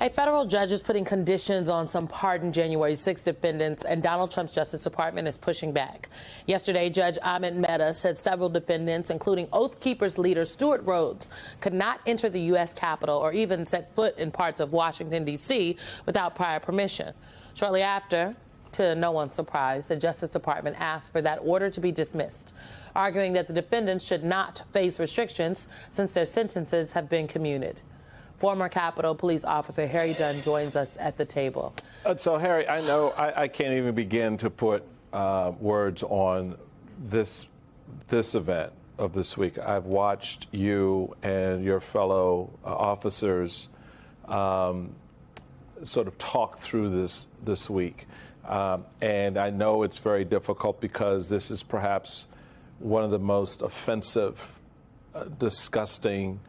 A federal judge is putting conditions on some pardoned January 6 defendants, and Donald Trump's Justice Department is pushing back. Yesterday, Judge Ahmed Mehta said several defendants, including Oath Keepers leader Stewart Rhodes, could not enter the U.S. Capitol or even set foot in parts of Washington, D.C. without prior permission. Shortly after, to no one's surprise, the Justice Department asked for that order to be dismissed, arguing that the defendants should not face restrictions since their sentences have been commuted. Former Capitol Police Officer Harry Dunn joins us at the table. So, Harry, I know I can't even begin to put words on this event of this week. I've watched you and your fellow officers sort of talk through this week. And I know it's very difficult because this is perhaps one of the most offensive, disgusting,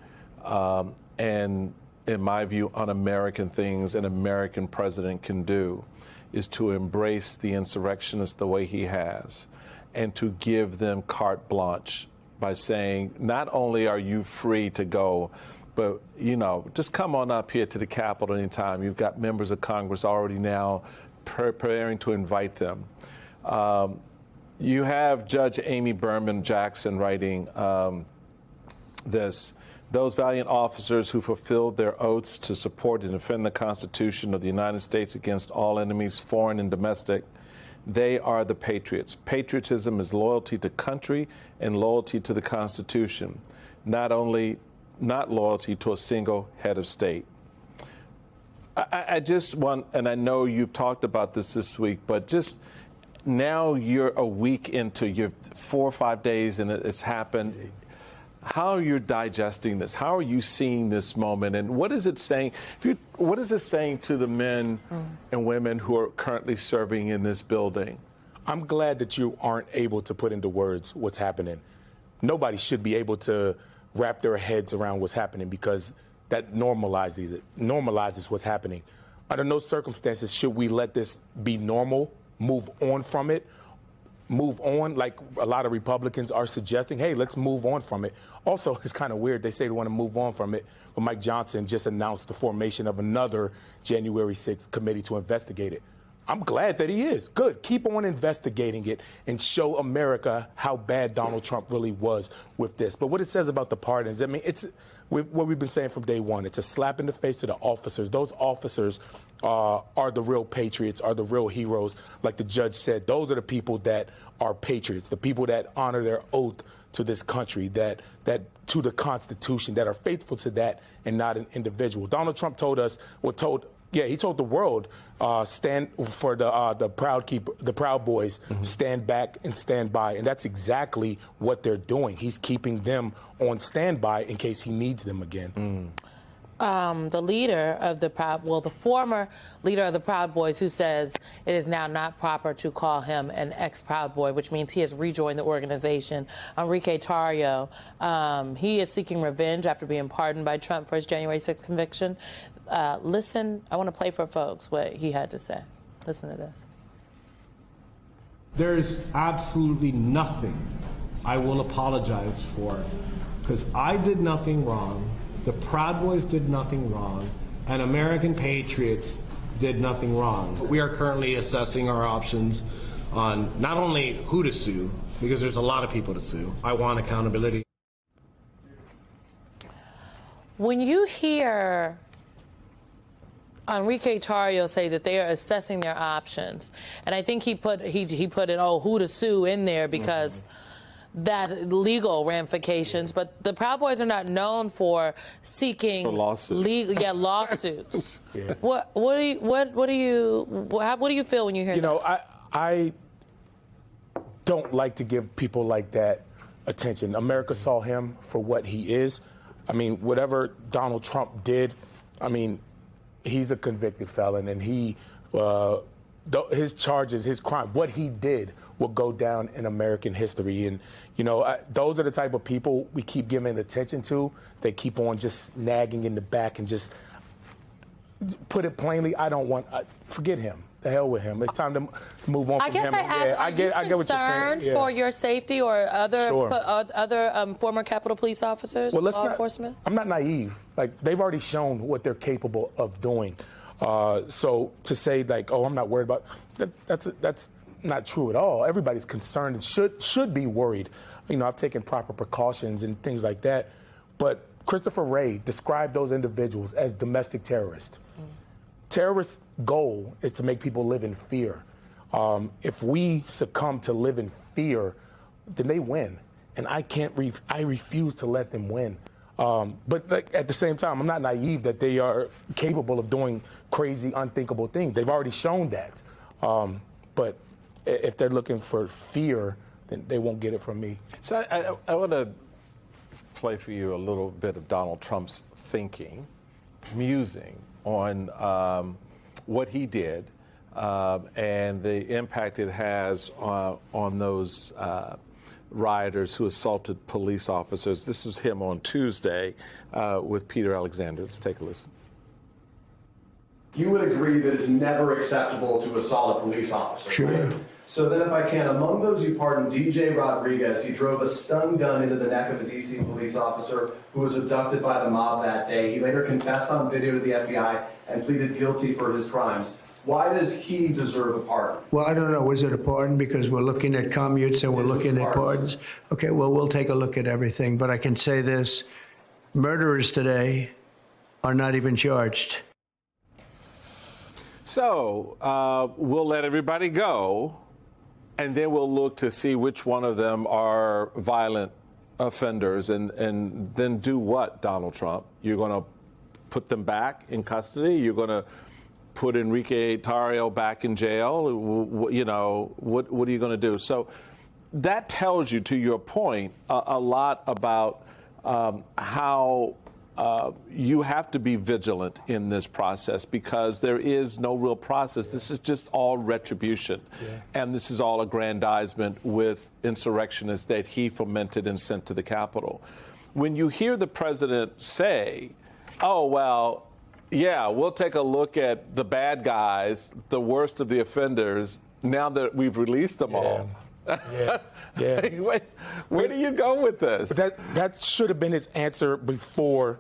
and in my view, un-American things an American president can do is to embrace the insurrectionists the way he has and to give them carte blanche by saying, not only are you free to go, but, you know, just come on up here to the Capitol anytime. You've got members of Congress already now preparing to invite them. You have Judge Amy Berman Jackson writing this. Those valiant officers who fulfilled their oaths to support and defend the Constitution of the United States against all enemies, foreign and domestic, they are the patriots. Patriotism is loyalty to country and loyalty to the Constitution, not loyalty to a single head of state. I just want, and I know you've talked about this week, but just now you're a week into your 4 or 5 days and it's happened. How are you digesting this? How are you seeing this moment? And what is it saying? What is it saying to the men and women who are currently serving in this building? I'm glad that you aren't able to put into words what's happening. Nobody should be able to wrap their heads around what's happening because that normalizes what's happening. Under no circumstances should we let this be normal, move on from it. Move on, like a lot of Republicans are suggesting, hey, let's move on from it. Also, it's kind of weird. They say they want to move on from it, but Mike Johnson just announced the formation of another January 6th committee to investigate it. I'm glad that he is. Good. Keep on investigating it and show America how bad Donald Trump really was with this. But what it says about the pardons, I mean, it's what we've been saying from day one. It's a slap in the face to the officers. Those officers are the real patriots, are the real heroes. Like the judge said, those are the people that are patriots, the people that honor their oath to this country, that to the Constitution, that are faithful to that and not an individual. Donald Trump told us, he told the world, stand for the Proud Boys, stand back and stand by. And that's exactly what they're doing. He's keeping them on standby in case he needs them again. The leader of the the former leader of the Proud Boys, who says it is now not proper to call him an ex-Proud Boy, which means he has rejoined the organization. Enrique Tarrio, he is seeking revenge after being pardoned by Trump for his January 6th conviction. Listen, I want to play for folks what he had to say. Listen to this. There's absolutely nothing I will apologize for because I did nothing wrong. The Proud Boys did nothing wrong, and American patriots did nothing wrong. We are currently assessing our options on not only who to sue, because there's a lot of people to sue. I want accountability. When you hear Enrique Tarrio say that they are assessing their options, and I think he put it, who to sue in there because that legal ramifications, but the Proud Boys are not known for seeking lawsuits. Lawsuits. Yeah. What do you feel when you hear that? I don't like to give people like that attention. America saw him for what he is. I mean, whatever Donald Trump did, I mean, he's a convicted felon, and his charges, his crime, what he did will go down in American history. And, those are the type of people we keep giving attention to. They keep on just nagging in the back and just put it plainly, forget him. The hell with him. It's time to move on I from guess him. I asked, I get what you're saying. concerned Yeah. for your safety or other Sure. other former Capitol Police officers, law enforcement? I'm not naive. Like, they've already shown what they're capable of doing. So to say like, oh, I'm not worried about that's not true at all. Everybody's concerned and should be worried. You know, I've taken proper precautions and things like that. But Christopher Wray described those individuals as domestic terrorists. Terrorists' goal is to make people live in fear. If we succumb to live in fear, then they win. And I refuse to let them win. But like, at the same time, I'm not naive that they are capable of doing crazy, unthinkable things. They've already shown that. But if they're looking for fear, then they won't get it from me. So I want to play for you a little bit of Donald Trump's thinking, musing on what he did and the impact it has on those rioters who assaulted police officers. This was him on Tuesday with Peter Alexander. Let's take a listen. You would agree that it's never acceptable to assault a police officer, Sure. right? So then if I can, among those you pardoned, DJ Rodriguez, he drove a stun gun into the neck of a D.C. police officer who was abducted by the mob that day. He later confessed on video to the FBI and pleaded guilty for his crimes. Why does he deserve a pardon? Well, I don't know. Was it a pardon? Because we're looking at commutes and we're looking at pardons. Okay, well, we'll take a look at everything. But I can say this. Murderers today are not even charged. So we'll let everybody go, and then we'll look to see which one of them are violent offenders, and then do what, Donald Trump? You're going to put them back in custody? You're going to put Enrique Tarrio back in jail? You know, what are you going to do? So that tells you, to your point, a lot about how you have to be vigilant in this process, because there is no real process. This is just all retribution. And this is all aggrandizement with insurrectionists that he fomented and sent to the Capitol. When you hear the president say, oh, well, yeah, we'll take a look at the bad guys, the worst of the offenders, now that we've released them all. Yeah. Where do you go with this? But that should have been his answer before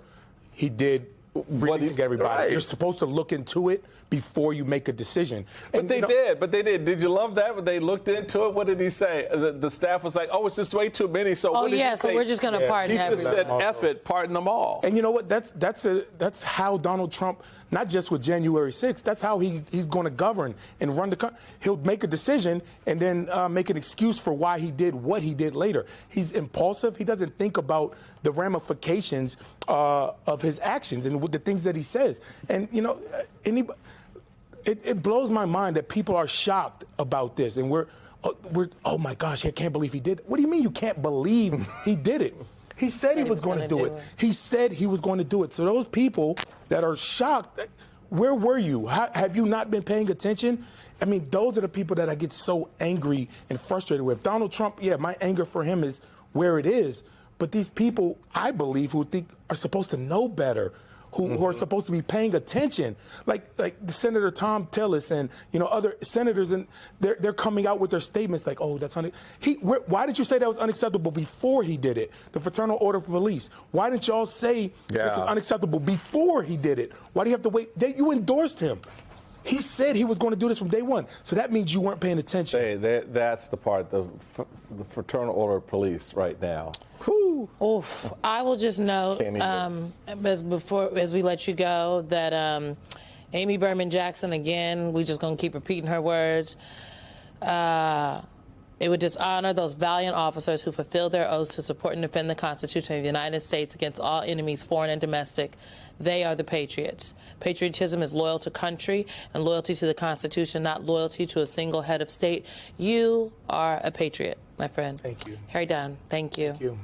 he did releasing everybody. Right. You're supposed to look into it before you make a decision. But they did. Did you love that? When they looked into it, what did he say? The staff was like, oh, it's just way too many. So what did he say? So we're just going to pardon He just everyone. said, F it, pardon them all. And you know what? That's how Donald Trump, not just with January 6th, that's how he's going to govern and run the country. He'll make a decision and then make an excuse for why he did what he did later. He's impulsive. He doesn't think about the ramifications of his actions and the things that he says. And, you know, it blows my mind that people are shocked about this. And we're oh, my gosh, I can't believe he did it. What do you mean you can't believe he did it? He said he was going to do it. He said he was going to do it. So those people that are shocked, where were you? Have you not been paying attention? I mean, those are the people that I get so angry and frustrated with. Donald Trump, yeah, my anger for him is where it is. But these people, I believe, who think are supposed to know better, who are supposed to be paying attention, like the Senator Tom Tillis and other senators, and they're coming out with their statements like, oh, that's why did you say that was unacceptable before he did it? The Fraternal Order of Police. Why didn't y'all say this is unacceptable before he did it? Why do you have to wait? You endorsed him. He said he was going to do this from day one. So that means you weren't paying attention. Hey, that's the part, the Fraternal Order of Police right now. Whew. Oof. I will just note, as we let you go, that Amy Berman Jackson, again, we just going to keep repeating her words. It would dishonor those valiant officers who fulfill their oaths to support and defend the Constitution of the United States against all enemies, foreign and domestic. They are the patriots. Patriotism is loyal to country and loyalty to the Constitution, not loyalty to a single head of state. You are a patriot, my friend. Thank you. Harry Dunn, thank you. Thank you.